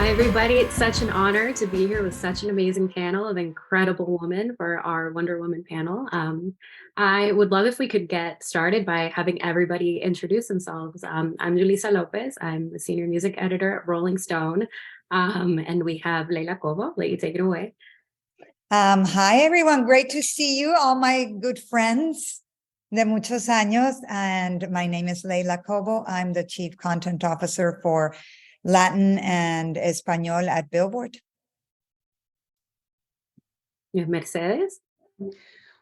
Hi, everybody. It's such an honor to be here with such an amazing panel of incredible women for our Wonder Woman panel. I would love if we could get started by having everybody introduce themselves. I'm Julyssa Lopez. I'm the senior music editor at Rolling Stone. And we have Leila Cobo. Leila, take it away. Hi, everyone. Great to see you, all my good friends de muchos años. And my name is Leila Cobo. I'm the Chief Content Officer for Latin and Español at Billboard. Mercedes.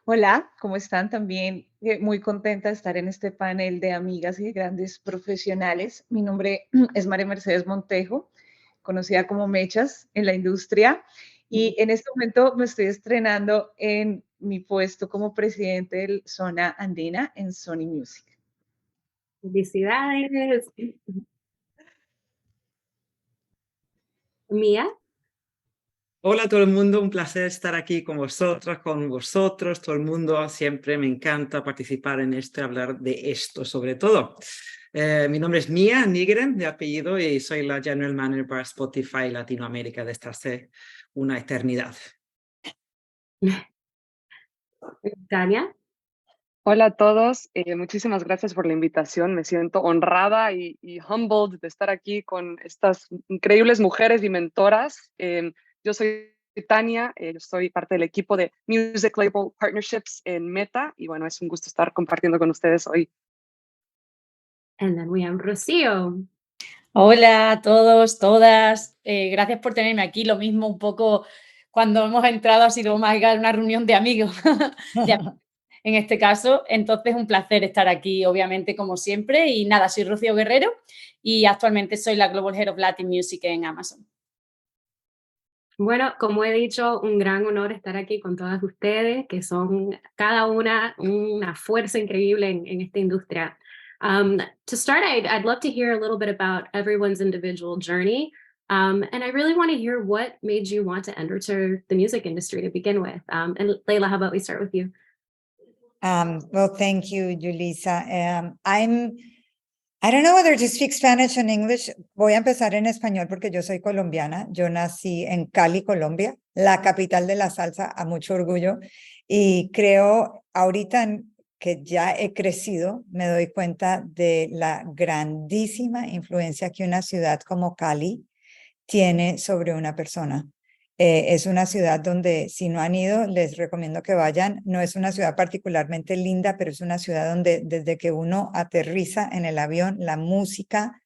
Hola, ¿cómo están? También muy contenta de estar en este panel de amigas y de grandes profesionales. Mi nombre es María Mercedes Montejo, conocida como Mechas en la industria, y en este momento me estoy estrenando en mi puesto como presidente de Zona Andina en Sony Music. Felicidades. Mía. Hola a todo el mundo, un placer estar aquí con vosotras, con vosotros, todo el mundo. Siempre me encanta participar en esto y hablar de esto sobre todo. Mi nombre es Mía Nygren, de apellido, y soy la General Manager para Spotify Latinoamérica desde hace una eternidad. Tania. Hola a todos, muchísimas gracias por la invitación. Me siento honrada y humbled de estar aquí con estas increíbles mujeres y mentoras. Yo soy Tania, yo soy parte del equipo de Music Label Partnerships en Meta y bueno, es un gusto estar compartiendo con ustedes hoy. And then we have Rocío. Hola a todos, todas. Gracias por tenerme aquí. Lo mismo un poco cuando hemos entrado ha sido más una reunión de amigos. En este caso, entonces un placer estar aquí, obviamente, como siempre. Y nada, soy Rocío Guerrero y actualmente soy la Global Head of Latin Music en Amazon. Bueno, como he dicho, un gran honor estar aquí con todas ustedes, que son cada una fuerza increíble en esta industria. To start, I'd love to hear a little bit about everyone's individual journey. And I really want to hear what made you want to enter the music industry to begin with. And Leila, how about we start with you? Well, thank you, Julyssa. I don't know whether to speak Spanish or English. Voy a empezar en español porque yo soy colombiana. Yo nací en Cali, Colombia, la capital de la salsa, a mucho orgullo. Y creo ahorita que ya he crecido, me doy cuenta de la grandísima influencia que una ciudad como Cali tiene sobre una persona. Es una ciudad donde, si no han ido, les recomiendo que vayan. No es una ciudad particularmente linda, pero es una ciudad donde desde que uno aterriza en el avión, la música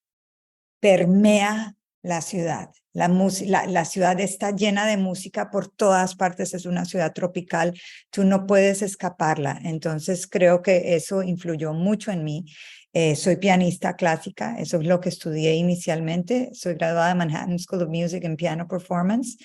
permea la ciudad. La ciudad está llena de música por todas partes, es una ciudad tropical, tú no puedes escaparla. Entonces creo que eso influyó mucho en mí. Soy pianista clásica, eso es lo que estudié inicialmente. Soy graduada de Manhattan School of Music en Piano Performance.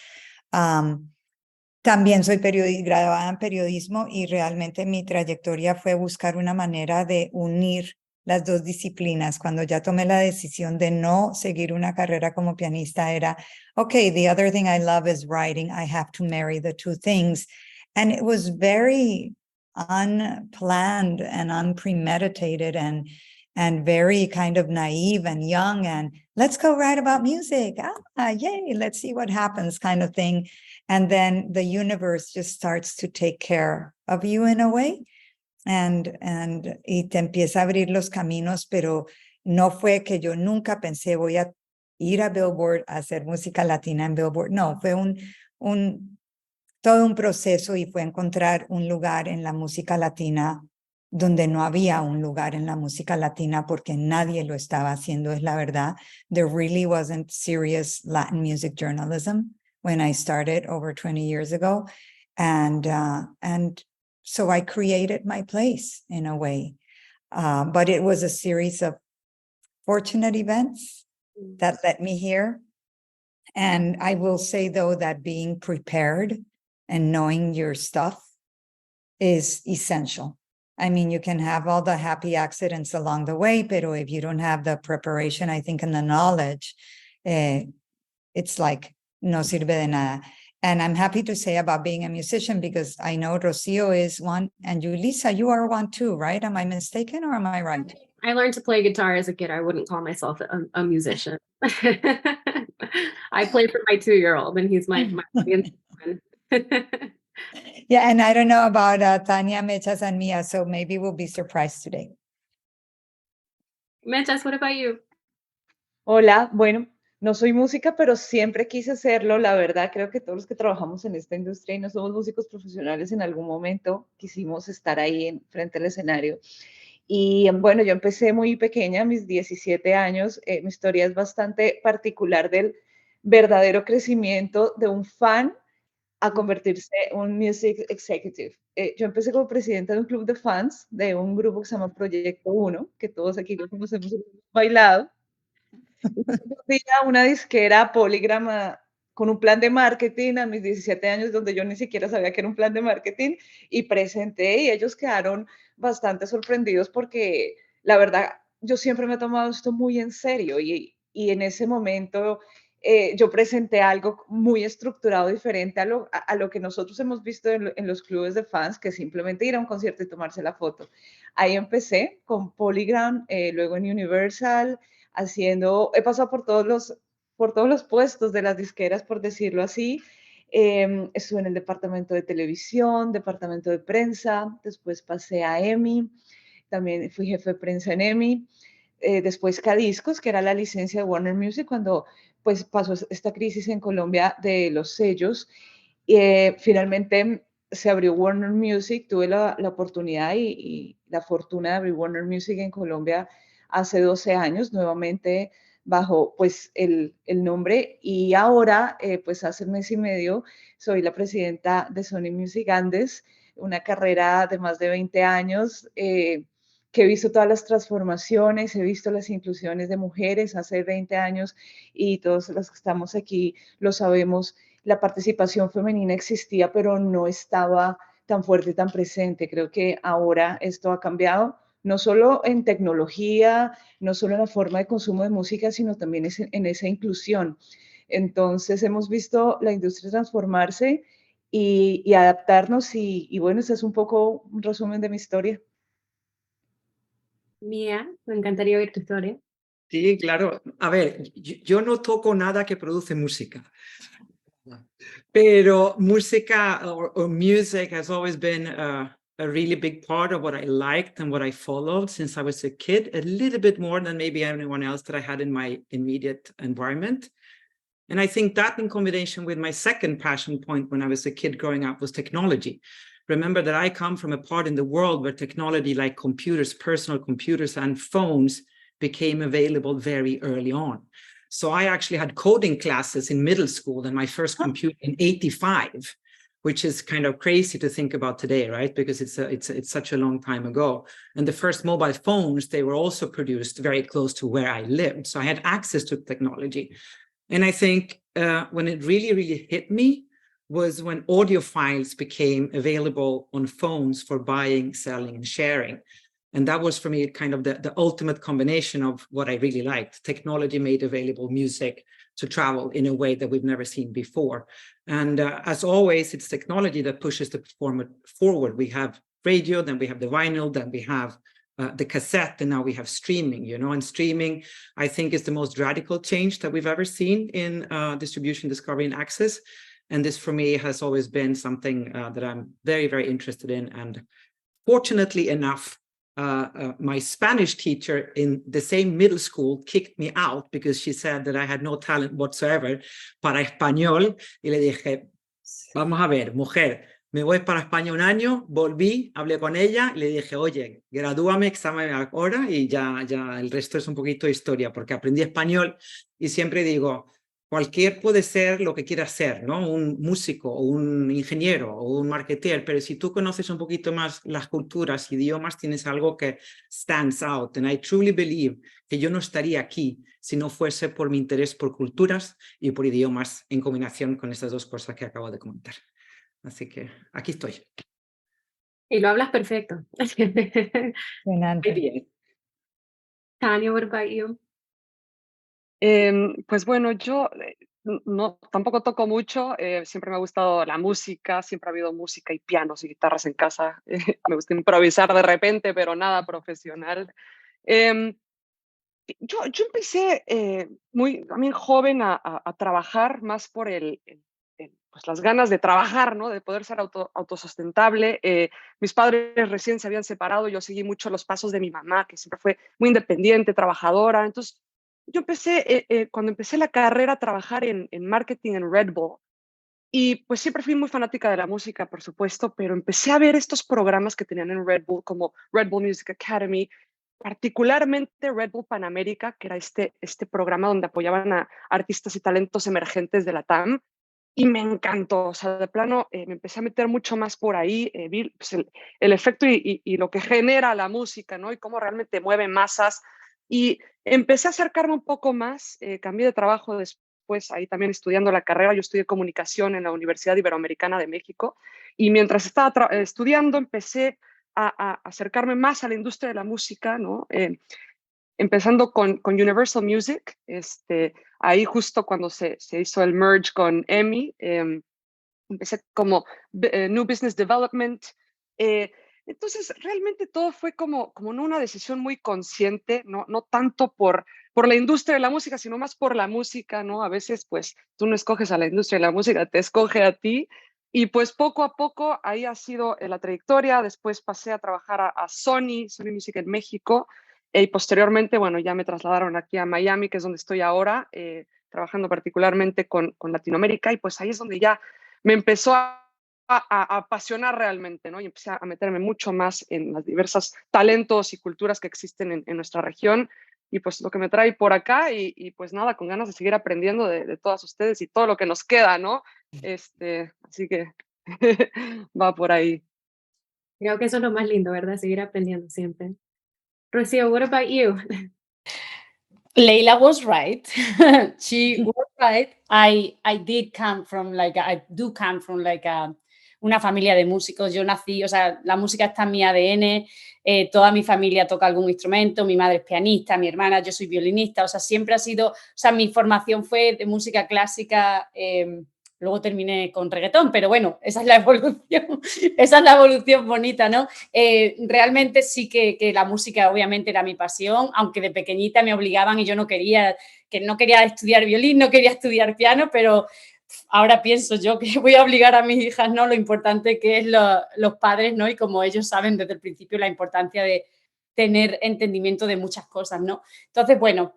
También soy graduada en periodismo y realmente mi trayectoria fue buscar una manera de unir las dos disciplinas. Cuando ya tomé la decisión de no seguir una carrera como pianista era, okay, the other thing I love is writing. I have to marry the two things. And it was very unplanned and unpremeditated and very kind of naive and young and let's go write about music. Yay, let's see what happens kind of thing. And then the universe just starts to take care of you in a way. Y te empieza a abrir los caminos, pero no fue que yo nunca pensé voy a ir a Billboard a hacer música latina en Billboard. No, fue todo un proceso y fue encontrar un lugar en la música latina donde no había un lugar en la música latina porque nadie lo estaba haciendo, es la verdad. There really wasn't serious Latin music journalism when I started over 20 years ago. And so I created my place in a way. But it was a series of fortunate events that led me here. And I will say, though, that being prepared and knowing your stuff is essential. I mean, you can have all the happy accidents along the way, but if you don't have the preparation, I think, and the knowledge, it's like no sirve de nada. And I'm happy to say about being a musician because I know Rocío is one, and Julyssa, you are one too, right? Am I mistaken or am I right? I learned to play guitar as a kid. I wouldn't call myself a musician. I play for my 2-year-old, and he's my one. Yeah, and I don't know about Tania, Mechas, and Mia, so maybe we'll be surprised today. Mechas, what about you? Hola, bueno, no soy música, pero siempre quise hacerlo. La verdad, creo que todos los que trabajamos en esta industria y no somos músicos profesionales, en algún momento quisimos estar ahí frente al escenario. Y bueno, yo empecé muy pequeña, a mis 17 años. Mi historia es bastante particular del verdadero crecimiento de un fan a convertirse en un music executive. Yo empecé como presidenta de un club de fans de un grupo que se llama Proyecto 1, que todos aquí lo conocemos, hemos bailado. Fui a una disquera Polygram con un plan de marketing a mis 17 años, donde yo ni siquiera sabía que era un plan de marketing, y presenté, y ellos quedaron bastante sorprendidos porque la verdad yo siempre me he tomado esto muy en serio, y en ese momento yo presenté algo muy estructurado, diferente a lo que nosotros hemos visto en los clubes de fans, que simplemente ir a un concierto y tomarse la foto. Ahí empecé con Polygram, luego en Universal, he pasado por todos los puestos de las disqueras, por decirlo así. Estuve en el departamento de televisión, departamento de prensa, después pasé a EMI, también fui jefe de prensa en EMI, después Cadiscos, que era la licencia de Warner Music, cuando pues pasó esta crisis en Colombia de los sellos, finalmente se abrió Warner Music, tuve la oportunidad y la fortuna de abrir Warner Music en Colombia hace 12 años, nuevamente bajo pues el nombre, y ahora pues hace 1 mes y medio soy la presidenta de Sony Music Andes, una carrera de más de 20 años que he visto todas las transformaciones, he visto las inclusiones de mujeres hace 20 años, y todos los que estamos aquí lo sabemos, la participación femenina existía, pero no estaba tan fuerte, tan presente. Creo que ahora esto ha cambiado, no solo en tecnología, no solo en la forma de consumo de música, sino también en esa inclusión. Entonces hemos visto la industria transformarse y adaptarnos, y bueno, ese es un poco un resumen de mi historia. Mia, me encantaría oír tu historia. Sí, claro. A ver, yo no toco nada que produce música, pero música or music has always been a really big part of what I liked and what I followed since I was a kid, a little bit more than maybe anyone else that I had in my immediate environment. And I think that in combination with my second passion point when I was a kid growing up was technology. Remember that I come from a part in the world where technology like computers, personal computers and phones became available very early on. So I actually had coding classes in middle school and my first computer in 85, which is kind of crazy to think about today, right? Because it's such a long time ago. And the first mobile phones, they were also produced very close to where I lived. So I had access to technology. And I think when it really, really hit me was when audio files became available on phones for buying, selling, and sharing. And that was for me kind of the ultimate combination of what I really liked. Technology made available music to travel in a way that we've never seen before. And as always, it's technology that pushes the format forward. We have radio, then we have the vinyl, then we have the cassette, and now we have streaming, you know, and streaming, I think, is the most radical change that we've ever seen in distribution, discovery, and access. And this, for me, has always been something that I'm very, very interested in. And fortunately enough, my Spanish teacher in the same middle school kicked me out because she said that I had no talent whatsoever para español. Y le dije, vamos a ver, mujer, me voy para España un año, volví, hablé con ella, le dije, oye, gradúame, examen ahora, y ya el resto es un poquito historia, porque aprendí español y siempre digo, cualquier puede ser lo que quiera ser, ¿no? Un músico, o un ingeniero, o un marketer, pero si tú conoces un poquito más las culturas, idiomas, tienes algo que stands out. And I truly believe que yo no estaría aquí si no fuese por mi interés por culturas y por idiomas en combinación con estas dos cosas que acabo de comentar. Así que aquí estoy. Y lo hablas perfecto. Muy bien. Tania, what about you? Pues bueno, yo no, tampoco toco mucho, siempre me ha gustado la música, siempre ha habido música y pianos y guitarras en casa, me gusta improvisar de repente, pero nada profesional. Yo empecé muy también joven a trabajar más por pues las ganas de trabajar, ¿no? De poder ser autosustentable. Mis padres recién se habían separado, yo seguí mucho los pasos de mi mamá, que siempre fue muy independiente, trabajadora. Entonces, yo empecé, cuando empecé la carrera, a trabajar en marketing en Red Bull. Y pues siempre fui muy fanática de la música, por supuesto, pero empecé a ver estos programas que tenían en Red Bull, como Red Bull Music Academy, particularmente Red Bull Panamérica, que era este programa donde apoyaban a artistas y talentos emergentes de la TAM. Y me encantó, o sea, de plano me empecé a meter mucho más por ahí, vi pues, el efecto y lo que genera la música, ¿no? Y cómo realmente mueve masas. Y empecé a acercarme un poco más, cambié de trabajo después, ahí también estudiando la carrera. Yo estudié comunicación en la Universidad Iberoamericana de México, y mientras estaba estudiando empecé a acercarme más a la industria de la música, ¿no? Empezando con Universal Music, ahí justo cuando se hizo el merge con EMI, empecé como New Business Development. eh, entonces, realmente todo fue como no una decisión muy consciente, no tanto por la industria de la música, sino más por la música, ¿no? A veces, pues, tú no escoges a la industria de la música, te escoge a ti. Y pues poco a poco ahí ha sido la trayectoria. Después pasé a trabajar a Sony Music en México, y posteriormente, bueno, ya me trasladaron aquí a Miami, que es donde estoy ahora, trabajando particularmente con Latinoamérica, y pues ahí es donde ya me empezó a apasionar realmente, ¿no? Y empecé a meterme mucho más en los diversos talentos y culturas que existen en nuestra región, y pues lo que me trae por acá, y pues nada, con ganas de seguir aprendiendo de todas ustedes y todo lo que nos queda, ¿no? Así que va por ahí. Creo que eso es lo más lindo, ¿verdad? Seguir aprendiendo siempre. Rocío, what about you? Leila was right. She was right. I did come from I do come from una familia de músicos. Yo nací, o sea, la música está en mi ADN. Toda mi familia toca algún instrumento. Mi madre es pianista, mi hermana, yo soy violinista. O sea, siempre ha sido, o sea, mi formación fue de música clásica. Luego terminé con reggaetón, pero bueno, esa es la evolución, esa es la evolución bonita, ¿no? Realmente sí que la música obviamente era mi pasión, aunque de pequeñita me obligaban y yo no quería estudiar violín, no quería estudiar piano, pero ahora pienso yo que voy a obligar a mis hijas, ¿no? Lo importante que es los padres, ¿no? Y como ellos saben desde el principio la importancia de tener entendimiento de muchas cosas, ¿no? Entonces, bueno,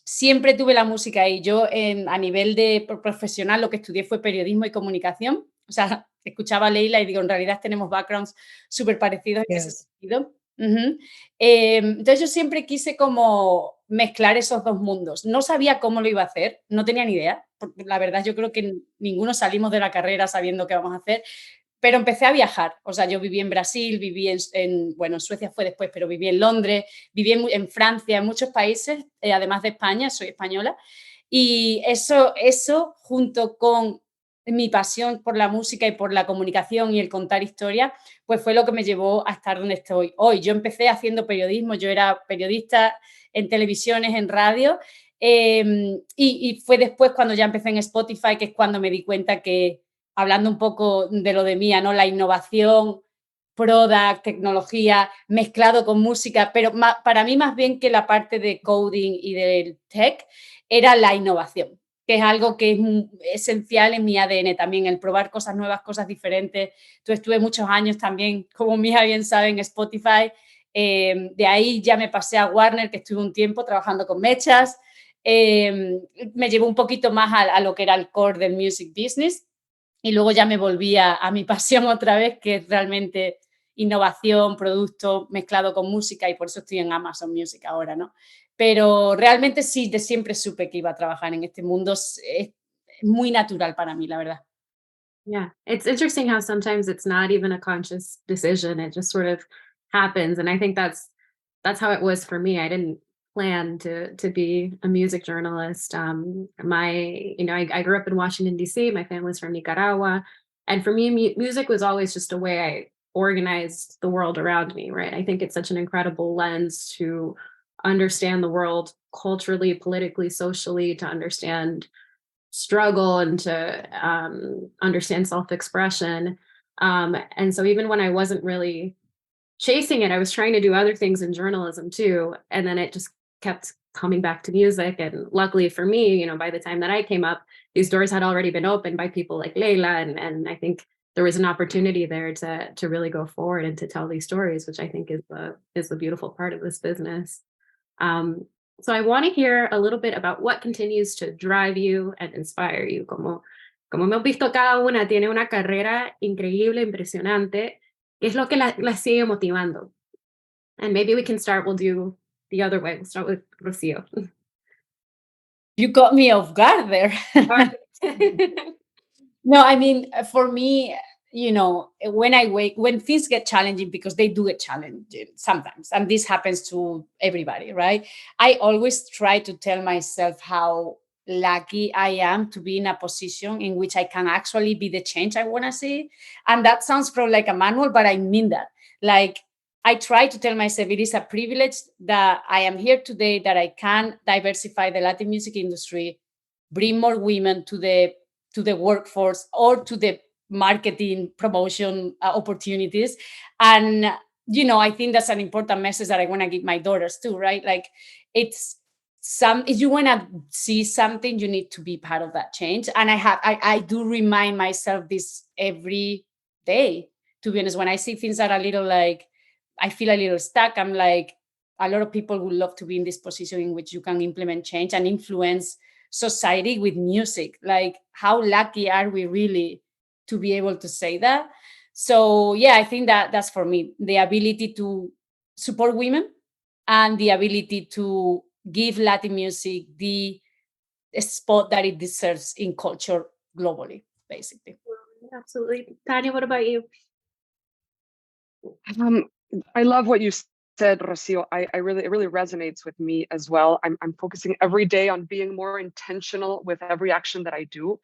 siempre tuve la música ahí. Yo a nivel de profesional lo que estudié fue periodismo y comunicación. O sea, escuchaba a Leila y digo, en realidad tenemos backgrounds súper parecidos en ese Yes. sentido. Entonces yo siempre quise como mezclar esos dos mundos. No sabía cómo lo iba a hacer, no tenía ni idea, porque la verdad yo creo que ninguno salimos de la carrera sabiendo qué vamos a hacer, pero empecé a viajar. O sea, yo viví en Brasil, viví bueno, en Suecia fue después, pero viví en Londres, viví en Francia, en muchos países, además de España, soy española. Y eso junto con mi pasión por la música y por la comunicación y el contar historias, pues fue lo que me llevó a estar donde estoy hoy. Yo empecé haciendo periodismo, yo era periodista en televisiones, en radio, y fue después cuando ya empecé en Spotify, que es cuando me di cuenta que, hablando un poco de lo de mía, ¿no? La innovación, product, tecnología, mezclado con música, pero para mí más bien que la parte de coding y del tech era la innovación, que es algo que es esencial en mi ADN también, el probar cosas nuevas, cosas diferentes. Entonces estuve muchos años también, como Mija bien sabe, en Spotify. De ahí ya me pasé a Warner, que estuve un tiempo trabajando con Mechas. Me llevó un poquito más a lo que era el core del music business, y luego ya me volví a mi pasión otra vez, que es realmente innovación, producto mezclado con música, y por eso estoy en Amazon Music ahora, ¿no? Pero realmente sí, de siempre supe que iba a trabajar en este mundo. Es muy natural para mí, la verdad. Yeah, it's interesting how sometimes it's not even a conscious decision. It just sort of happens, and I think that's how it was for me. I didn't plan to be a music journalist. I grew up in Washington D.C. My family's from Nicaragua, and for me, music was always just a way I organized the world around me. Right? I think it's such an incredible lens to understand the world culturally, politically, socially, to understand struggle and to understand self-expression. And so even when I wasn't really chasing it. I was trying to do other things in journalism too. And then it just kept coming back to music. And luckily for me, you know, by the time that I came up, these doors had already been opened by people like Leila. And I think there was an opportunity there to really go forward and to tell these stories, which I think is the beautiful part of this business. So I want to hear a little bit about what continues to drive you and inspire you. Como hemos visto, cada una tiene una carrera increíble, impresionante. ¿Qué es lo que la sigue motivando? And maybe we can start, we'll do the other way. We'll start with Rocío. You got me off guard there. No, I mean, for me, you know, when things get challenging, because they do get challenging sometimes, and this happens to everybody, right? I always try to tell myself how lucky I am to be in a position in which I can actually be the change I want to see. And that sounds probably like a manual, but I mean that. Like, I try to tell myself it is a privilege that I am here today, that I can diversify the Latin music industry, bring more women to the workforce or to the marketing promotion opportunities. And, you know, I think that's an important message that I want to give my daughters too, right? Like, if you want to see something, you need to be part of that change. And I do remind myself this every day, to be honest. When I see things that are a little like, I feel a little stuck, I'm like, a lot of people would love to be in this position in which you can implement change and influence society with music. Like, how lucky are we really to be able to say that? So yeah, I think that's for me, the ability to support women and the ability to give Latin music the spot that it deserves in culture globally, basically. Absolutely. Tania, what about you? I love what you said, Rocio. It really resonates with me as well. I'm focusing every day on being more intentional with every action that I do.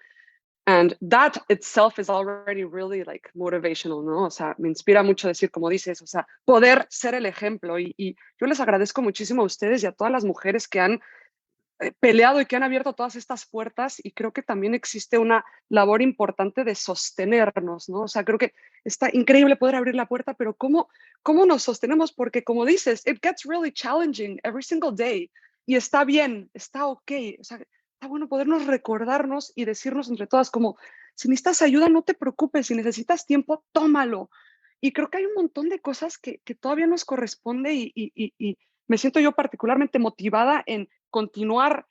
And that itself is already really like motivational, ¿no? O sea, me inspira mucho decir, como dices, o sea, poder ser el ejemplo. Y yo les agradezco muchísimo a ustedes y a todas las mujeres que han peleado y que han abierto todas estas puertas, y creo que también existe una labor importante de sostenernos, ¿no? O sea, creo que está increíble poder abrir la puerta, pero ¿cómo nos sostenemos? Porque como dices, it gets really challenging every single day, y está bien, está ok, o sea, está bueno podernos recordarnos y decirnos entre todas como, si necesitas ayuda, no te preocupes, si necesitas tiempo, tómalo. Y creo que hay un montón de cosas que todavía nos corresponde, y me siento yo particularmente motivada en continuar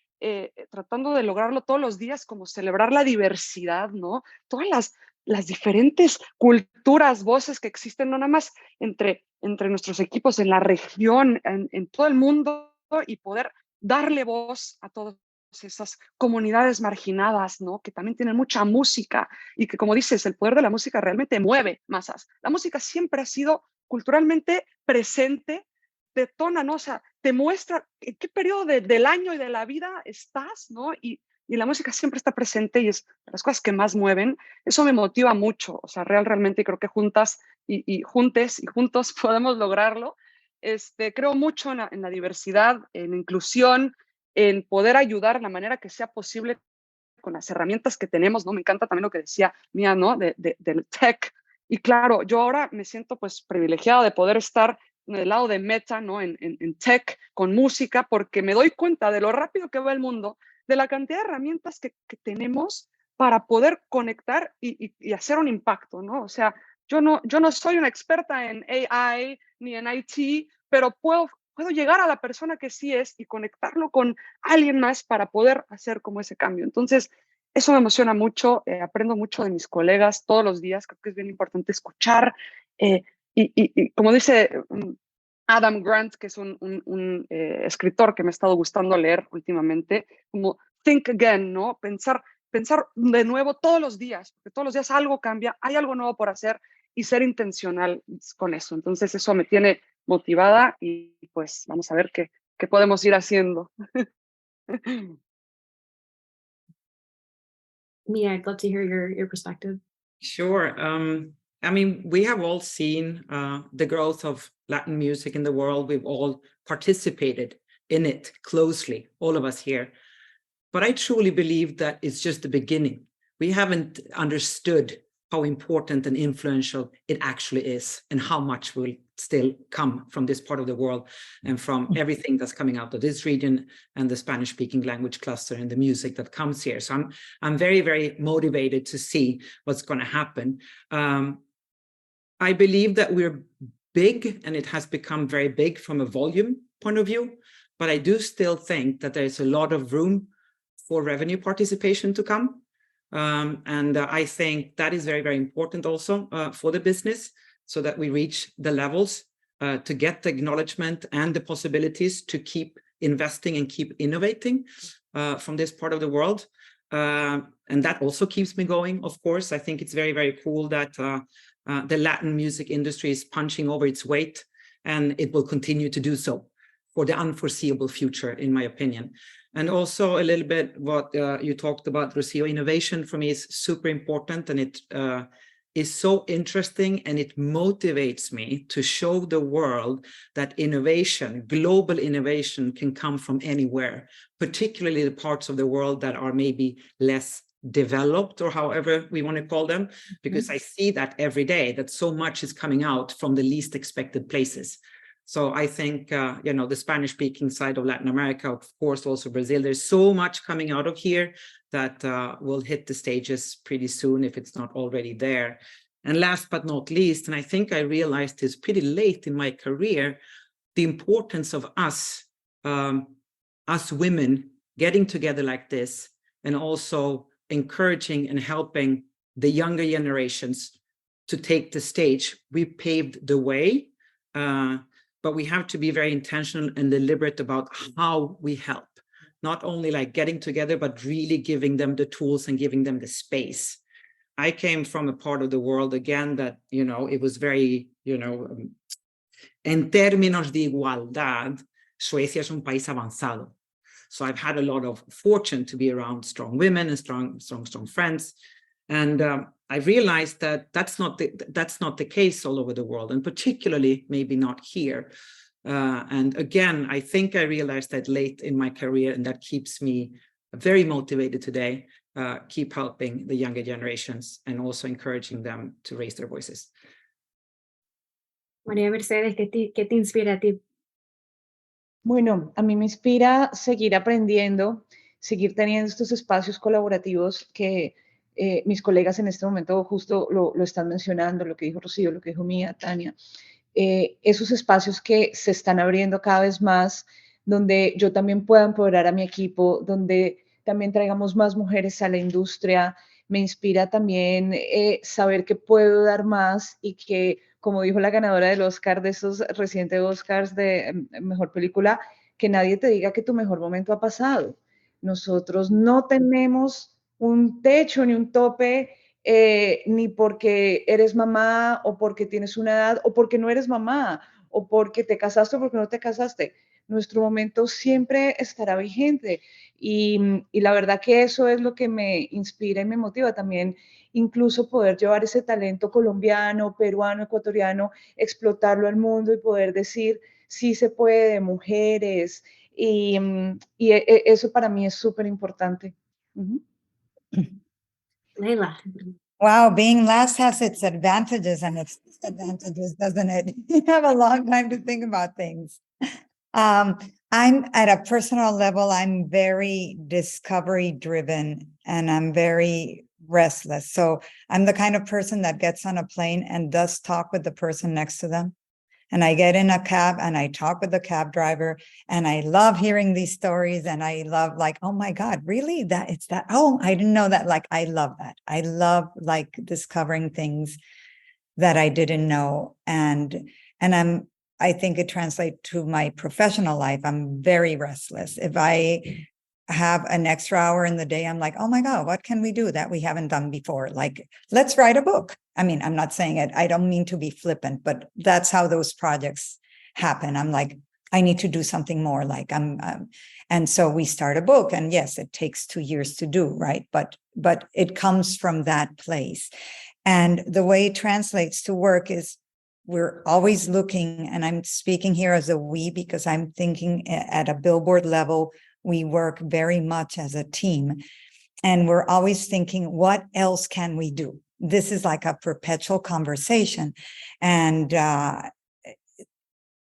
tratando de lograrlo todos los días, como celebrar la diversidad, ¿no? Todas las diferentes culturas, voces que existen, no nada más entre nuestros equipos en la región, en todo el mundo, y poder darle voz a todas esas comunidades marginadas, ¿no? Que también tienen mucha música, y que, como dices, el poder de la música realmente mueve masas. La música siempre ha sido culturalmente presente, detona, ¿no? O sea, te muestra en qué periodo del año y de la vida estás, ¿no? Y la música siempre está presente, y es de las cosas que más mueven. Eso me motiva mucho, o sea, realmente creo que juntas y juntos podemos lograrlo. Creo mucho en la diversidad, en inclusión, en poder ayudar de la manera que sea posible con las herramientas que tenemos, ¿no? Me encanta también lo que decía Mía, ¿no? Del tech. Y claro, yo ahora me siento pues privilegiada de poder estar del lado de Meta, ¿no? En tech, con música, porque me doy cuenta de lo rápido que va el mundo, de la cantidad de herramientas que tenemos para poder conectar y hacer un impacto, ¿no? O sea, yo no soy una experta en AI ni en IT, pero puedo llegar a la persona que sí es y conectarlo con alguien más para poder hacer como ese cambio. Entonces, eso me emociona mucho, aprendo mucho de mis colegas todos los días, creo que es bien importante escuchar, y como dice Adam Grant, que es un escritor que me ha estado gustando leer últimamente, como think again, ¿no? Pensar de nuevo todos los días, porque todos los días algo cambia, hay algo nuevo por hacer, y ser intencional con eso. Entonces eso me tiene motivada, y pues vamos a ver qué podemos ir haciendo. Mia, I'd love to hear your perspective. Sure. I mean, we have all seen the growth of Latin music in the world. We've all participated in it closely, all of us here. But I truly believe that it's just the beginning. We haven't understood how important and influential it actually is, and how much will still come from this part of the world and from everything that's coming out of this region and the Spanish-speaking language cluster and the music that comes here. So I'm very, very motivated to see what's going to happen. I believe that we're big, and it has become very big from a volume point of view, but I do still think that there's a lot of room for revenue participation to come. I think that is very, very important also for the business, so that we reach the levels to get the acknowledgement and the possibilities to keep investing and keep innovating from this part of the world. And that also keeps me going, of course. I think it's very, very cool that the Latin music industry is punching over its weight, and it will continue to do so for the unforeseeable future, in my opinion. And also a little bit what you talked about, Rocio, innovation for me is super important, and it is so interesting, and it motivates me to show the world that innovation, global innovation, can come from anywhere, particularly the parts of the world that are maybe less developed, or however we want to call them, because I see that every day, that so much is coming out from the least expected places. So I think, you know, the Spanish-speaking side of Latin America, of course, also Brazil, there's so much coming out of here that will hit the stages pretty soon, if it's not already there. And last but not least, and I think I realized this pretty late in my career, the importance of us women getting together like this, and also encouraging and helping the younger generations to take the stage. We paved the way, but we have to be very intentional and deliberate about how we help. Not only like getting together, but really giving them the tools and giving them the space. I came from a part of the world, again, that, you know, it was very, you know, en términos de igualdad, Suecia es un país avanzado. So I've had a lot of fortune to be around strong women and strong friends. And I realized that that's not the case all over the world, and particularly maybe not here. And again, I think I realized that late in my career, and that keeps me very motivated today, keep helping the younger generations and also encouraging them to raise their voices. María Mercedes, ¿qué te inspira a ti? Bueno, a mí me inspira seguir aprendiendo, seguir teniendo estos espacios colaborativos que mis colegas en este momento justo lo están mencionando, lo que dijo Rocío, lo que dijo Mía, Tania, esos espacios que se están abriendo cada vez más, donde yo también pueda empoderar a mi equipo, donde también traigamos más mujeres a la industria. Me inspira también saber que puedo dar más y que, como dijo la ganadora del Oscar, de esos recientes Oscars de Mejor Película, que nadie te diga que tu mejor momento ha pasado. Nosotros no tenemos un techo ni un tope, ni porque eres mamá o porque tienes una edad o porque no eres mamá o porque te casaste o porque no te casaste. Nuestro momento siempre estará vigente y la verdad que eso es lo que me inspira y me motiva también, incluso poder llevar ese talento colombiano, peruano, ecuatoriano, explotarlo al mundo y poder decir sí se puede, de mujeres, y eso para mí es súper importante. Leila. Wow, being last has its advantages and its disadvantages, doesn't it? You have a long time to think about things. I'm at a personal level, I'm very discovery driven and I'm very restless. So I'm the kind of person that gets on a plane and does talk with the person next to them. And I get in a cab and I talk with the cab driver, and I love hearing these stories, and I love like, oh my God, really? That it's that, oh, I didn't know that. Like, I love that. I love like discovering things that I didn't know. And I think it translates to my professional life. I'm very restless. If I have an extra hour in the day, I'm like, oh my God, what can we do that we haven't done before? Like, let's write a book. I mean, I'm not saying it, I don't mean to be flippant, but that's how those projects happen. I'm like, I need to do something more. Like and so we start a book, and yes, it takes 2 years to do, right? But it comes from that place. And the way it translates to work is we're always looking, and I'm speaking here as a we, because I'm thinking at a Billboard level, we work very much as a team, and we're always thinking, what else can we do? this is like a perpetual conversation. And I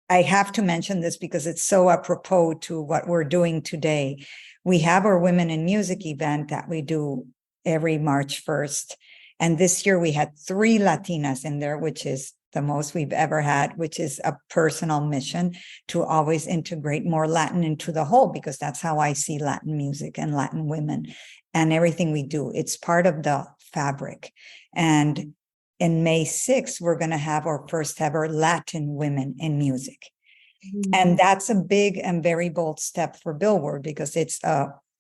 have to mention this because it's so apropos to what we're doing today. We have our Women in Music event that we do every March 1st. And this year we had 3 Latinas in there, which is the most we've ever had, which is a personal mission to always integrate more Latin into the whole, because that's how I see Latin music and Latin women and everything we do. It's part of the fabric. And in May 6th, we're going to have our first ever Latin Women in Music. And that's a big and very bold step for Billboard, because it's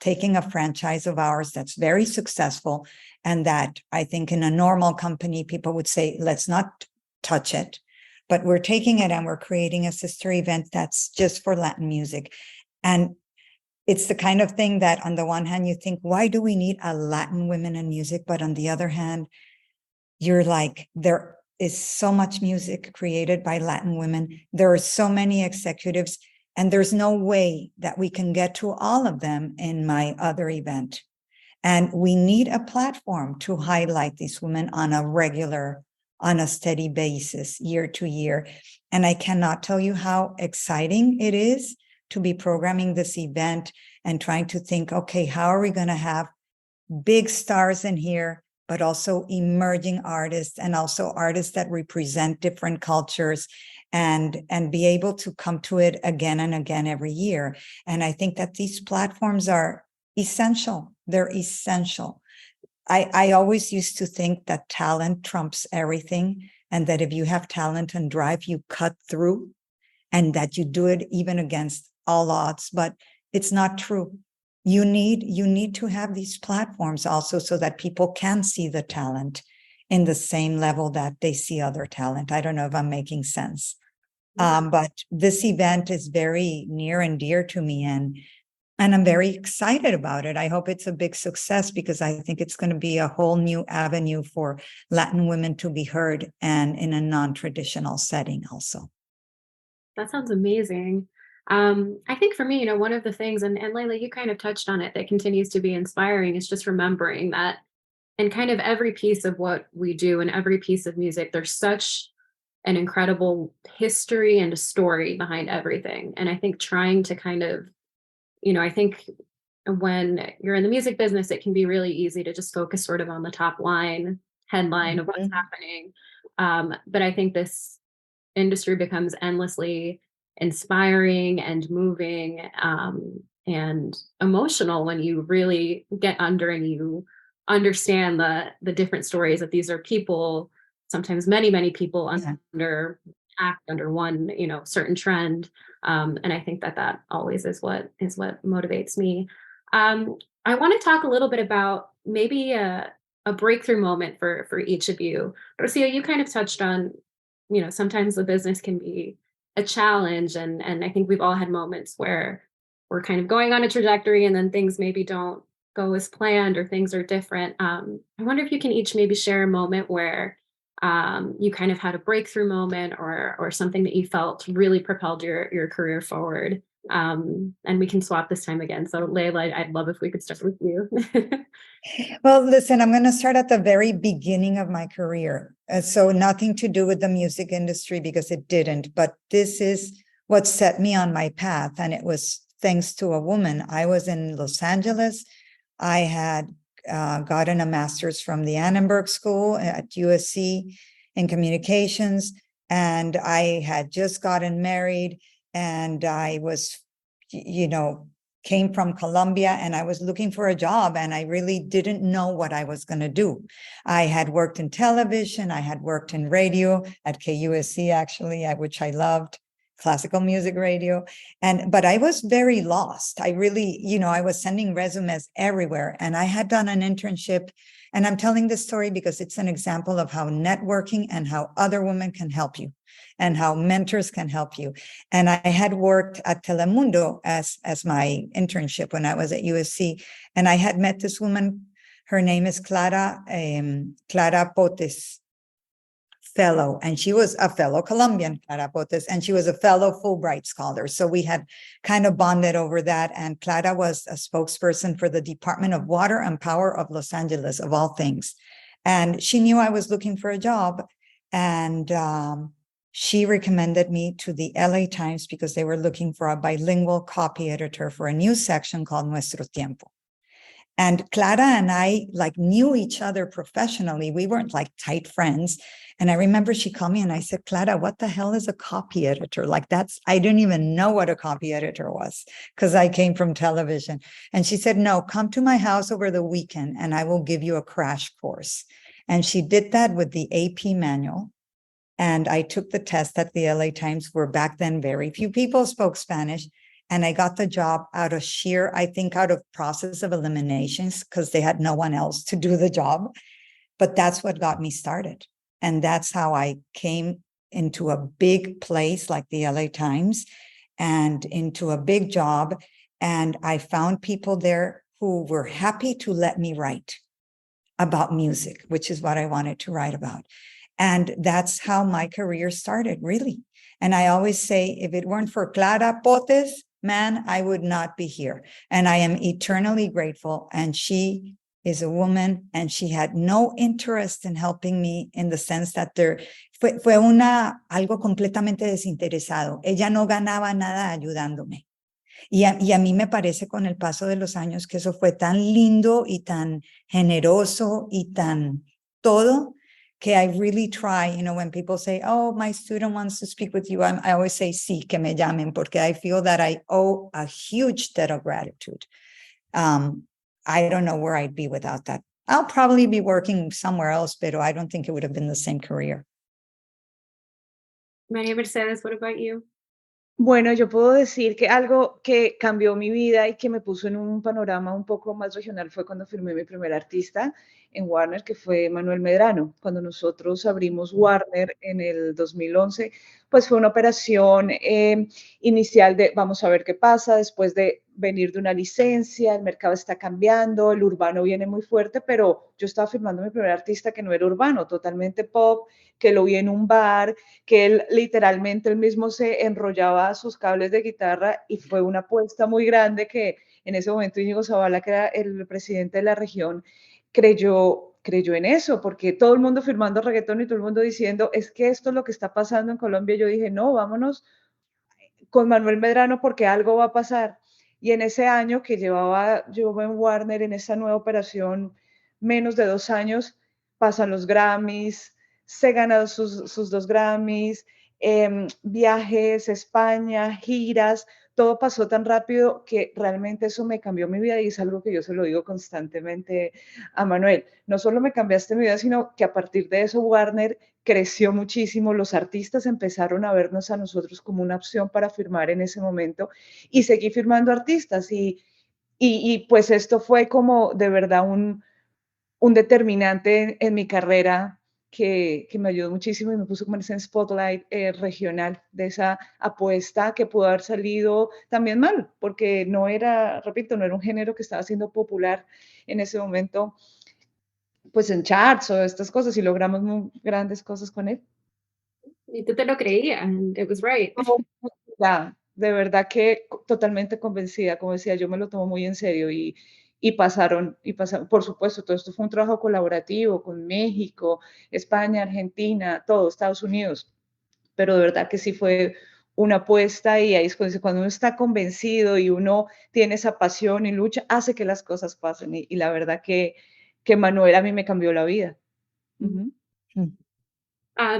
taking a franchise of ours that's very successful, and that I think in a normal company, people would say, let's not touch it. But we're taking it and we're creating a sister event that's just for Latin music. And it's the kind of thing that on the one hand, you think, why do we need a Latin Women in Music? But on the other hand, you're like, there is so much music created by Latin women. There are so many executives, and there's no way that we can get to all of them in my other event. And we need a platform to highlight these women on a steady basis, year to year. And I cannot tell you how exciting it is to be programming this event and trying to think, okay, how are we going to have big stars in here, but also emerging artists, and also artists that represent different cultures, and be able to come to it again and again every year. And I think that these platforms are essential. They're essential. I always used to think that talent trumps everything, and that if you have talent and drive, you cut through, and that you do it even against all odds. But it's not true. You need to have these platforms also, so that people can see the talent in the same level that they see other talent. I don't know if I'm making sense. But this event is very near and dear to me, and I'm very excited about it. I hope it's a big success, because I think it's going to be a whole new avenue for Latin women to be heard, and in a non-traditional setting also. That sounds amazing. I think for me, one of the things, and Leila, you kind of touched on it, that continues to be inspiring is just remembering that in kind of every piece of what we do and every piece of music, there's such an incredible history and a story behind everything. And I think trying to kind of, I think when you're in the music business, it can be really easy to just focus sort of on the top line headline of what's happening. But I think this industry becomes endlessly inspiring and moving and emotional when you really get under and you understand the different stories, that these are people, sometimes many people under one certain trend, and I think that always is what motivates me. I want to talk a little bit about maybe a breakthrough moment for each of you. Rocio, you kind of touched on, sometimes the business can be a challenge, and I think we've all had moments where we're kind of going on a trajectory and then things maybe don't go as planned, or things are different. I wonder if you can each maybe share a moment where you kind of had a breakthrough moment, or something that you felt really propelled your career forward. And we can swap this time again. So Leila, I'd love if we could start with you. Well, listen, I'm going to start at the very beginning of my career. So nothing to do with the music industry, because it didn't, but this is what set me on my path. And it was thanks to a woman. I was in Los Angeles. I had gotten a master's from the Annenberg School at USC in communications. And I had just gotten married, and I was, came from Colombia, and I was looking for a job, and I really didn't know what I was going to do. I had worked in television. I had worked in radio at KUSC, actually, which I loved, classical music radio. But I was very lost. I really, I was sending resumes everywhere, and I had done an internship. And I'm telling this story because it's an example of how networking and how other women can help you, and how mentors can help you. And I had worked at Telemundo as my internship when I was at USC. And I had met this woman. Her name is Clara Potes fellow, and she was a fellow Colombian, Clara Potes, and she was a fellow Fulbright scholar. So we had kind of bonded over that. And Clara was a spokesperson for the Department of Water and Power of Los Angeles, of all things. And she knew I was looking for a job. And she recommended me to the LA Times because they were looking for a bilingual copy editor for a news section called Nuestro Tiempo. And Clara and I like knew each other professionally. We weren't like tight friends. And I remember she called me and I said, Clara, what the hell is a copy editor? Like I didn't even know what a copy editor was because I came from television. And she said, no, come to my house over the weekend and I will give you a crash course. And she did that with the AP manual. And I took the test at the LA Times, where back then very few people spoke Spanish. And I got the job out of process of eliminations, because they had no one else to do the job. But that's what got me started. And that's how I came into a big place like the LA Times and into a big job. And I found people there who were happy to let me write about music, which is what I wanted to write about. And that's how my career started, really. And I always say, if it weren't for Clara Potes, man, I would not be here. And I am eternally grateful. And she is a woman, and she had no interest in helping me, in the sense that fue algo completamente desinteresado. Ella no ganaba nada ayudándome. Y a mí me parece, con el paso de los años, que eso fue tan lindo y tan generoso y tan todo, que I really try, when people say, oh, my student wants to speak with you, I always say, sí, que me llamen, porque I feel that I owe a huge debt of gratitude. I don't know where I'd be without that. I'll probably be working somewhere else, but I don't think it would have been the same career. María Mercedes, what about you? Bueno, yo puedo decir que algo que cambió mi vida y que me puso en un panorama un poco más regional fue cuando firmé mi primer artista en Warner, que fue Manuel Medrano. Cuando nosotros abrimos Warner en el 2011, pues fue una operación inicial de vamos a ver qué pasa, después de venir de una licencia, el mercado está cambiando, el urbano viene muy fuerte, pero yo estaba firmando mi primer artista que no era urbano, totalmente pop, que lo vi en un bar, que él literalmente él mismo se enrollaba sus cables de guitarra, y fue una apuesta muy grande que en ese momento Íñigo Zavala, que era el presidente de la región, creyó en eso, porque todo el mundo firmando reggaetón y todo el mundo diciendo, es que esto es lo que está pasando en Colombia. Yo dije, no, vámonos con Manuel Medrano porque algo va a pasar. Y en ese año que llevaba yo en Warner, en esa nueva operación, menos de 2 años, pasan los Grammys, se ganan sus 2 Grammys, viajes, España, giras, todo pasó tan rápido que realmente eso me cambió mi vida, y es algo que yo se lo digo constantemente a Manuel. No solo me cambiaste mi vida, sino que a partir de eso Warner creció muchísimo, los artistas empezaron a vernos a nosotros como una opción para firmar en ese momento, y seguí firmando artistas, y pues esto fue como de verdad un determinante en mi carrera que me ayudó muchísimo y me puso como en ese spotlight regional de esa apuesta que pudo haber salido también mal, porque no era, repito, no era un género que estaba siendo popular en ese momento, pues en charts o estas cosas, y logramos muy grandes cosas con él. Y tú te lo creías, and it was right. Ya, de verdad que totalmente convencida, como decía, yo me lo tomo muy en serio, y pasaron, por supuesto, todo esto fue un trabajo colaborativo con México, España, Argentina, todo, Estados Unidos, pero de verdad que sí fue una apuesta, y ahí es cuando uno está convencido y uno tiene esa pasión y lucha, hace que las cosas pasen, y la verdad que Manuel a mí me cambió la vida. Uh-huh.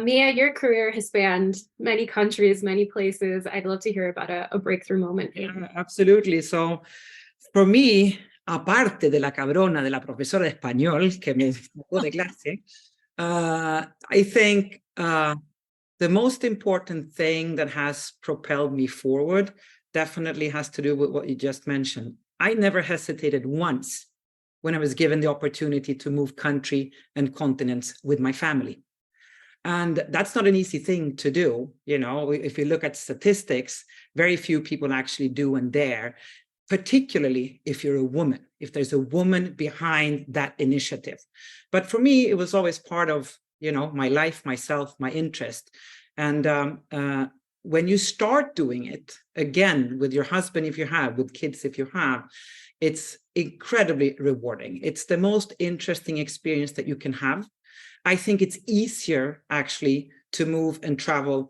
Mia, your career has spanned many countries, many places. I'd love to hear about a breakthrough moment. Yeah, absolutely. So, for me, aparte de la cabrona de la profesora de español que me sacó de clase, I think the most important thing that has propelled me forward definitely has to do with what you just mentioned. I never hesitated once when I was given the opportunity to move country and continents with my family. And that's not an easy thing to do. If you look at statistics, very few people actually do and dare, particularly if you're a woman, if there's a woman behind that initiative. But for me, it was always part of, my life, myself, my interest. And when you start doing it, again, with your husband, if you have, with kids, if you have, it's incredibly rewarding. It's the most interesting experience that you can have. I think it's easier, actually, to move and travel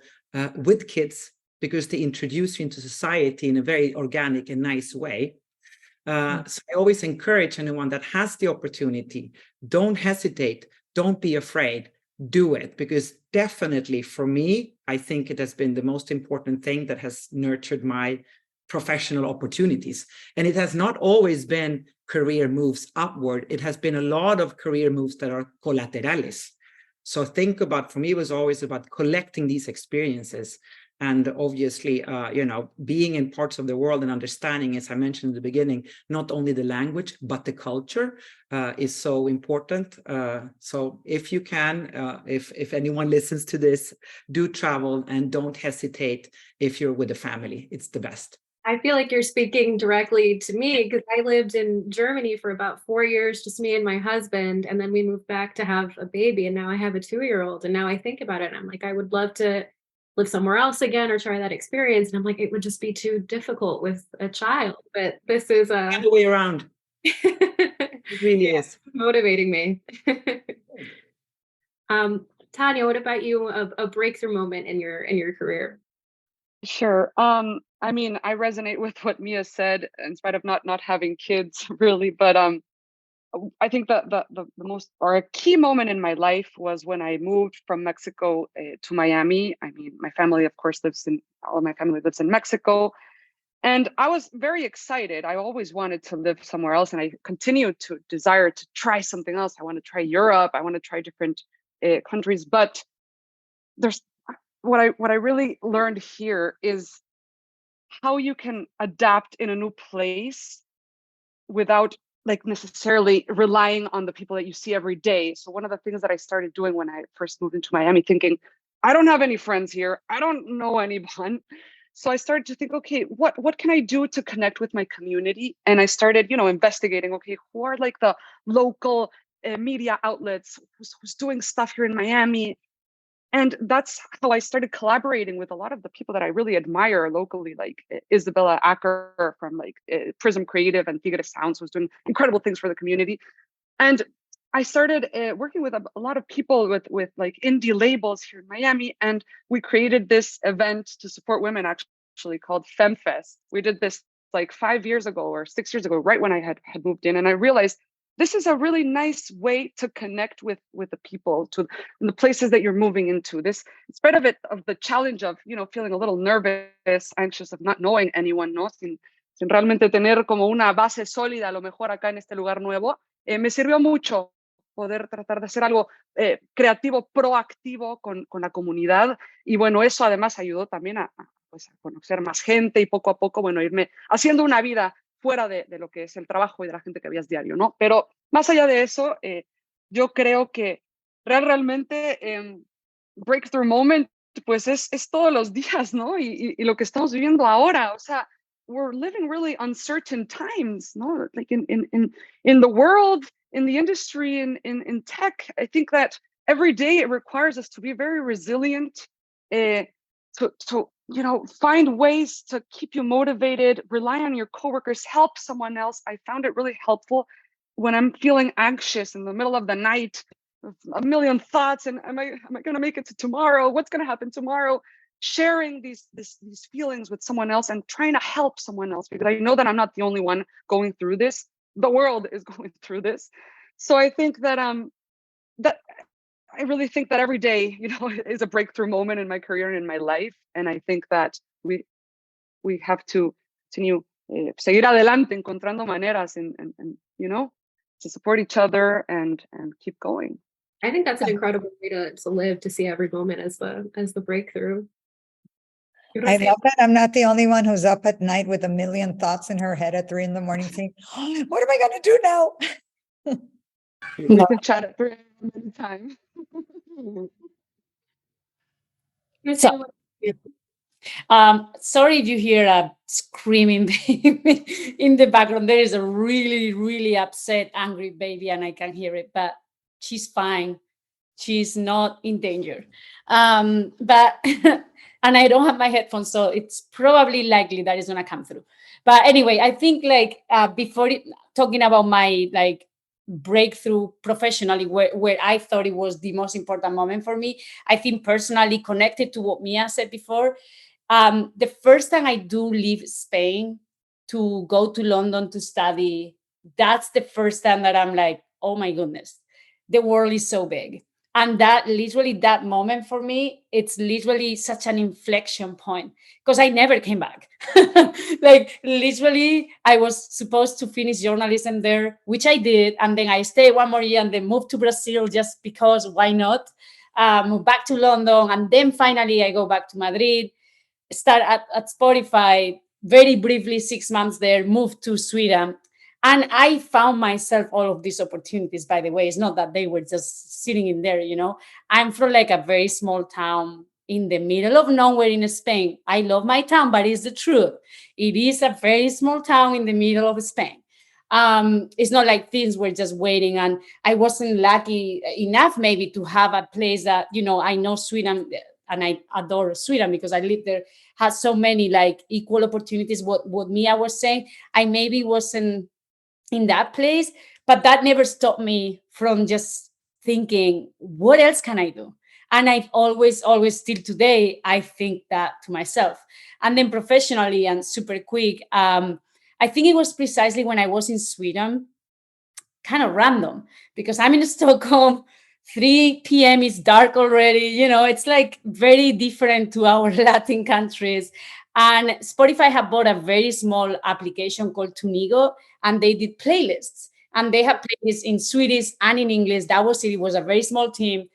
with kids because they introduce you into society in a very organic and nice way. So I always encourage anyone that has the opportunity, don't hesitate, don't be afraid, do it, because definitely for me, I think it has been the most important thing that has nurtured my professional opportunities. And it has not always been career moves upward. It has been a lot of career moves that are collaterales. So think about, for me, it was always about collecting these experiences. And obviously, being in parts of the world and understanding, as I mentioned in the beginning, not only the language, but the culture is so important. So if you can, if anyone listens to this, do travel and don't hesitate if you're with a family. It's the best. I feel like you're speaking directly to me because I lived in Germany for about 4 years, just me and my husband. And then we moved back to have a baby. And now I have a 2-year-old. And now I think about it. And I'm like, I would love to live somewhere else again or try that experience. And I'm like, it would just be too difficult with a child. But this is The other way around. It really is. motivating me. Tania, what about you? A breakthrough moment in your career? Sure. I mean, I resonate with what Mia said, in spite of not having kids, really. But I think that the most, or a key moment in my life was when I moved from Mexico to Miami. I mean, my family, of course, all of my family lives in Mexico. And I was very excited. I always wanted to live somewhere else, and I continued to desire to try something else. I want to try Europe. I want to try different countries. But there's what I really learned here is how you can adapt in a new place without like necessarily relying on the people that you see every day. So one of the things that I started doing when I first moved into Miami, thinking, I don't have any friends here. I don't know anyone. So I started to think, okay, what can I do to connect with my community? And I started, investigating, okay, who are like the local media outlets who's doing stuff here in Miami? And that's how I started collaborating with a lot of the people that I really admire locally, like Isabella Acker from like Prism Creative and Tigre Sounds, who's doing incredible things for the community. And I started working with a lot of people with like indie labels here in Miami. And we created this event to support women, actually called FemFest. We did this like 5 years ago or 6 years ago, right when I had moved in. And I realized this is a really nice way to connect with the people, to the places that you're moving into. This, in spite of the challenge of, feeling a little nervous, anxious, of not knowing anyone, ¿no? Sin realmente tener como una base sólida, a lo mejor acá en este lugar nuevo, me sirvió mucho poder tratar de hacer algo creativo, proactivo con la comunidad. Y bueno, eso además ayudó también a conocer más gente y poco a poco, irme haciendo una vida fuera de lo que es el trabajo y de la gente que veías diario, ¿no? Pero más allá de eso, yo creo que realmente breakthrough moment, pues es todos los días, ¿no? Y lo que estamos viviendo ahora, o sea, we're living really uncertain times, ¿no? Like in the world, in the industry, in tech, I think that every day it requires us to be very resilient, to find ways to keep you motivated, rely on your coworkers, help someone else. I found it really helpful when I'm feeling anxious in the middle of the night, a million thoughts, and am I going to make it to tomorrow? What's going to happen tomorrow? Sharing these feelings with someone else and trying to help someone else, because I know that I'm not the only one going through this. The world is going through this. So I think that I really think that every day, is a breakthrough moment in my career and in my life. And I think that we have to continue seguir adelante, encontrando maneras and to support each other and keep going. I think that's an incredible way to live, to see every moment as the breakthrough. I love that I'm not the only one who's up at night with a million thoughts in her head at 3 a.m. saying, oh, what am I going to do now? We can chat at 3 a.m. anytime. So, sorry if you hear a screaming baby in the background. There is a really, really upset, angry baby, and I can hear it, but she's fine. She's not in danger. But and I don't have my headphones, so it's probably likely that it's gonna come through. But anyway, I think like talking about my like breakthrough professionally, where I thought it was the most important moment for me, I think personally connected to what Mia said before. The first time I do leave Spain to go to London to study, that's the first time that I'm like, oh my goodness, the world is so big. And that literally, that moment for me, it's literally such an inflection point because I never came back. Like literally, I was supposed to finish journalism there, which I did. And then I stayed one more year and then moved to Brazil just because why not? Moved back to London. And then finally I go back to Madrid, start at Spotify, very briefly, 6 months there, moved to Sweden. And I found myself all of these opportunities, by the way. It's not that they were just sitting in there, you know. I'm from like a very small town in the middle of nowhere in Spain. I love my town, but it's the truth. It is a very small town in the middle of Spain. It's not like things were just waiting, and I wasn't lucky enough maybe to have a place that, you know, I know Sweden and I adore Sweden because I lived there, had so many like equal opportunities. What Mia was saying, I maybe wasn't in that place, but that never stopped me from just thinking, what else can I do? And I've always still today, I think that to myself. And then professionally and super quick, I think it was precisely when I was in Sweden, kind of random, because I'm in Stockholm, 3 p.m. is dark already, you know, it's like very different to our Latin countries. And Spotify had bought a very small application called Tunigo, and they did playlists. And they have playlists in Swedish and in English. That was it. It was a very small team.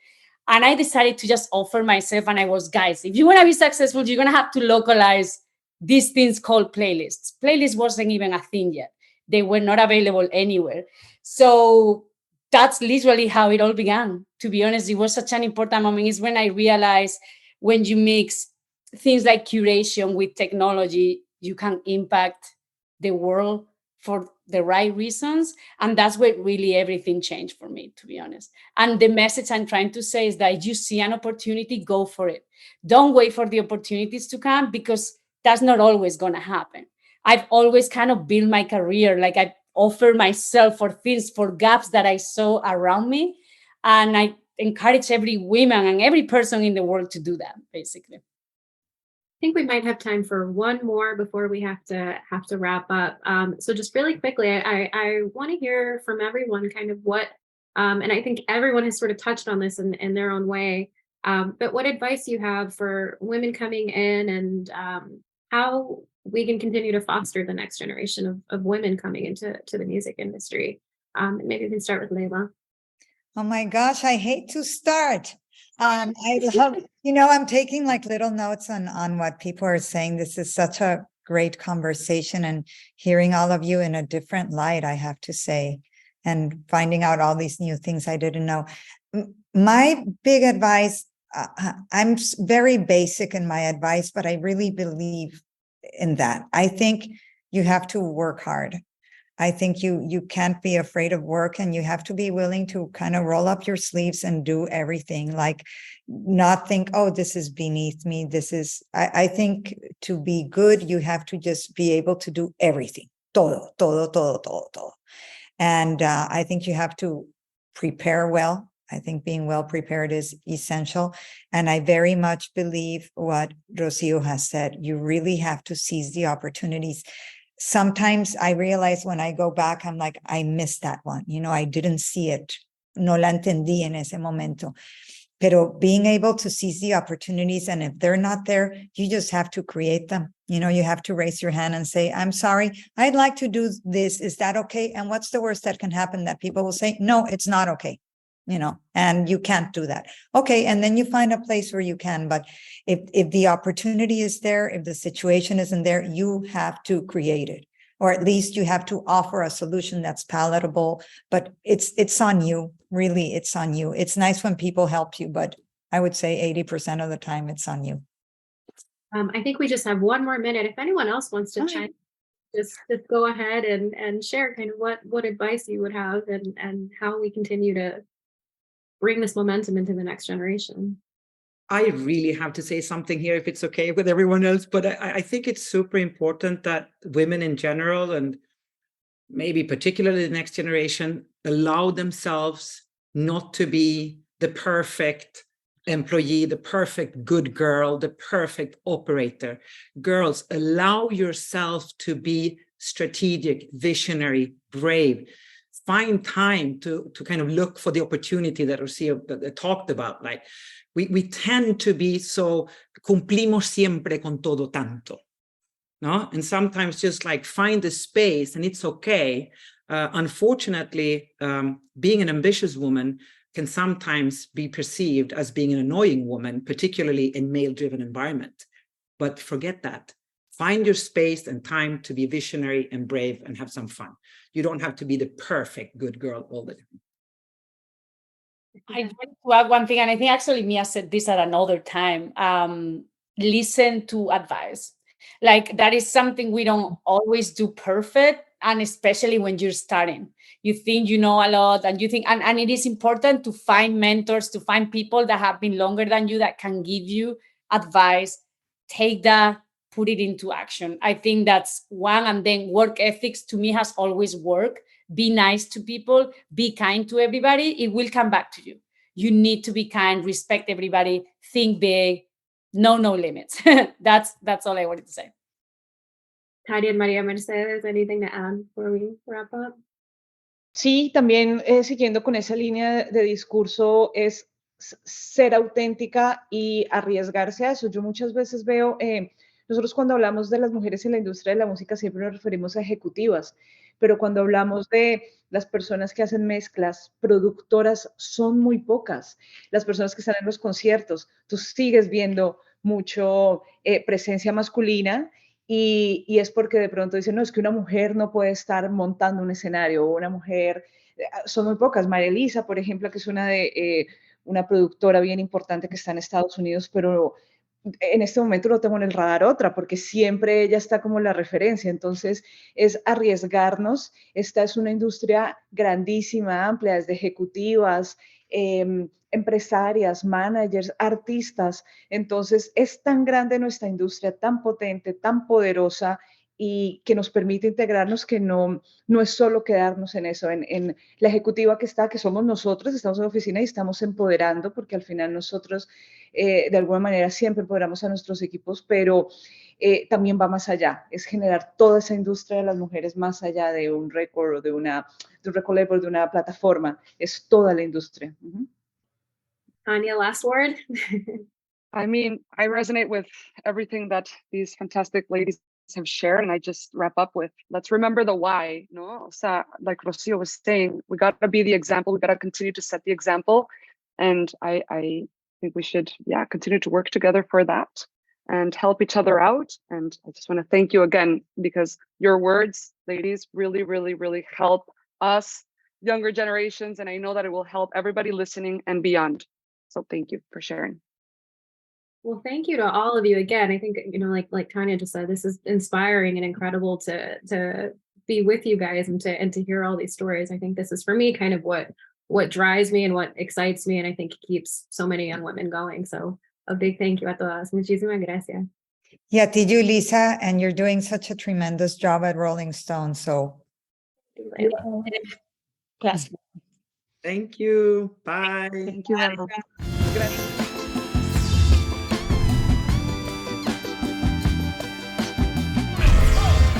And I decided to just offer myself. And I was, guys, if you want to be successful, you're going to have to localize these things called playlists. Playlist wasn't even a thing yet. They were not available anywhere. So that's literally how it all began. To be honest, it was such an important moment. It's when I realized when you mix things like curation with technology, you can impact the world for the right reasons. And that's where really everything changed for me, to be honest. And the message I'm trying to say is that if you see an opportunity, go for it. Don't wait for the opportunities to come, because that's not always going to happen. I've always kind of built my career, like I offer myself for things, for gaps that I saw around me. And I encourage every woman and every person in the world to do that, basically. I think we might have time for one more before we have to wrap up. So just really quickly, I want to hear from everyone kind of what, and I think everyone has sort of touched on this in their own way, but what advice you have for women coming in, and how we can continue to foster the next generation of women coming into the music industry. Maybe we can start with Leila. Oh my gosh, I hate to start. I love, I'm taking like little notes on what people are saying. This is such a great conversation, and hearing all of you in a different light, I have to say, and finding out all these new things I didn't know. My big advice, I'm very basic in my advice, but I really believe in that. I think you have to work hard. I think you can't be afraid of work, and you have to be willing to kind of roll up your sleeves and do everything, like not think, oh, this is beneath me. I think to be good, you have to just be able to do everything. Todo. And I think you have to prepare well. I think being well prepared is essential. And I very much believe what Rocio has said. You really have to seize the opportunities. Sometimes I realize when I go back, I'm like, I missed that one. I didn't see it. No la entendí en ese momento. Pero being able to seize the opportunities, and if they're not there, you just have to create them. You have to raise your hand and say, I'm sorry, I'd like to do this. Is that okay? And what's the worst that can happen? That people will say, no, it's not okay. And you can't do that. Okay. And then you find a place where you can. But if the opportunity is there, if the situation isn't there, you have to create it, or at least you have to offer a solution that's palatable. But it's on you. Really, it's on you. It's nice when people help you, but I would say 80% of the time it's on you. I think we just have one more minute. If anyone else wants to chime, just go ahead and share kind of what advice you would have, and how we continue to bring this momentum into the next generation. I really have to say something here, if it's okay with everyone else, but I think it's super important that women in general, and maybe particularly the next generation, allow themselves not to be the perfect employee, the perfect good girl, the perfect operator. Girls, allow yourself to be strategic, visionary, brave. Find time to kind of look for the opportunity that Rocío talked about. Like we tend to be so, cumplimos siempre con todo tanto. No? And sometimes just like find the space, and it's okay. Unfortunately, being an ambitious woman can sometimes be perceived as being an annoying woman, particularly in male-driven environment. But forget that. Find your space and time to be visionary and brave and have some fun. You don't have to be the perfect good girl all the time. I want to add one thing, and I think actually Mia said this at another time. Listen to advice. Like that is something we don't always do perfect, and especially when you're starting. You think you know a lot, and you think, and it is important to find mentors, to find people that have been longer than you that can give you advice. Take that, put it into action. I think that's one. And then work ethics to me has always worked. Be nice to people, be kind to everybody. It will come back to you. You need to be kind, respect everybody, think big, no limits. That's all I wanted to say. Tania and María Mercedes, anything to add before we wrap up? Sí, también siguiendo con esa línea de discurso es ser auténtica y arriesgarse a eso. Yo muchas veces veo, nosotros cuando hablamos de las mujeres en la industria de la música siempre nos referimos a ejecutivas, pero cuando hablamos de las personas que hacen mezclas, productoras, son muy pocas. Las personas que están en los conciertos, tú sigues viendo mucho presencia masculina. Y es porque de pronto dicen, no, es que una mujer no puede estar montando un escenario, o una mujer, son muy pocas. María, por ejemplo, que es una productora bien importante que está en Estados Unidos, pero en este momento no tengo en el radar otra, porque siempre ella está como la referencia. Entonces, es arriesgarnos. Esta es una industria grandísima, amplia, desde ejecutivas, empresarias, managers, artistas. Entonces, es tan grande nuestra industria, tan potente, tan poderosa y que nos permite integrarnos que no es solo quedarnos en eso, en la ejecutiva que está, que somos nosotros, estamos en la oficina y estamos empoderando, porque al final nosotros de alguna manera siempre empoderamos a nuestros equipos, pero también va más allá, es generar toda esa industria de las mujeres más allá de un récord o de un record label, de una plataforma, es toda la industria. Tania, last word. I mean, I resonate with everything that these fantastic ladies have shared, and I just wrap up with, let's remember the why, no? O sea, like Rocío was saying, we got to be the example, we got to continue to set the example, and I think we should, continue to work together for that and help each other out. And I just want to thank you again, because your words, ladies, really, really, really help us younger generations, and I know that it will help everybody listening and beyond. So thank you for sharing. Well, thank you to all of you again. I think, like Tania just said, this is inspiring and incredible to be with you guys and to hear all these stories. I think this is, for me, kind of what drives me and what excites me, and I think keeps so many young women going. So a big thank you a todas. Muchísimas gracias. Y a ti, Julyssa, and you're doing such a tremendous job at Rolling Stone. So Gracias. Thank you. Bye. Thank you, Leila. Gracias.